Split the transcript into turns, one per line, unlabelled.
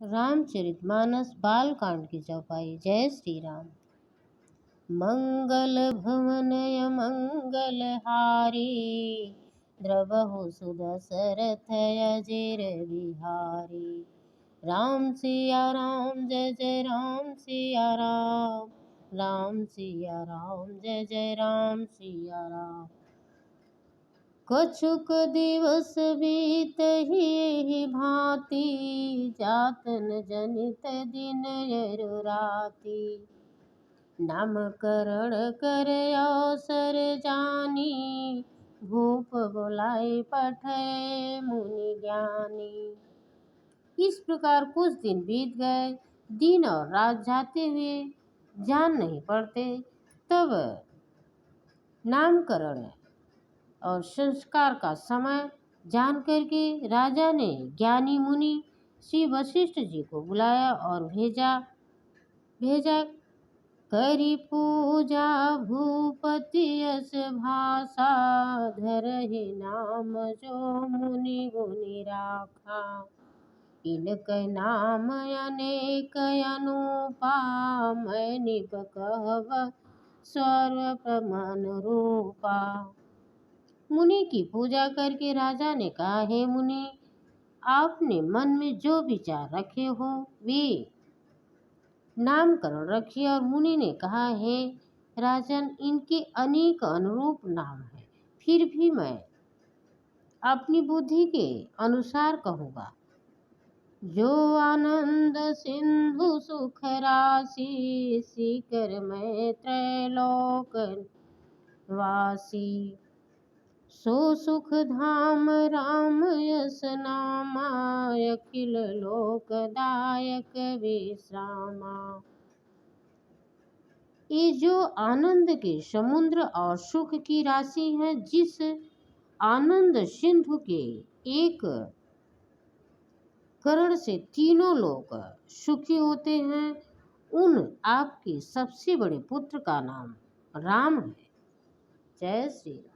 रामचरितमानस बालकांड की चौपाई। जय श्री राम। मंगल भुवनय मंगल हारी, द्रवहु सुदशरथ अजिर बिहारी। राम सिया राम जय जय राम सिया राम, राम सिया राम जय जय राम सिया राम। कछुक दिवस बीतहि भांति, जातन जनित दिन यरु राति। नामकरण कर अवसर जानी, भूप बुलाए पठय मुनि ज्ञानी। इस प्रकार कुछ दिन बीत गए। दिन और रात जाते हुए जान नहीं पड़ते। तब नामकरण और संस्कार का समय जान करके राजा ने ज्ञानी मुनि श्री वशिष्ठ जी को बुलाया और भेजा करी पूजा भूपति यस भाषा, धरहि नाम जो मुनि गुनि राखा। इनके नाम अनेक अनुपा, मैं निप कहब सर्व प्रमाण रूपा। मुनि की पूजा करके राजा ने कहा, हे मुनि, आपने मन में जो विचार रखे हो वे नामकरण रखिए। और मुनि ने कहा, हे राजन, इनके अनेक अनुरूप नाम हैं, फिर भी मैं अपनी बुद्धि के अनुसार कहूँगा। जो आनंद सिंधु सुख राशि, सीकर मैं त्रैलोक वासी। सो सुख धाम राम यस नामा, अखिल लोकदायक विश्रामा। ये जो आनंद के समुद्र और सुख की राशि है, जिस आनंद सिंधु के एक करण से तीनों लोग सुखी होते हैं, उन आपके सबसे बड़े पुत्र का नाम राम है। जय श्री राम।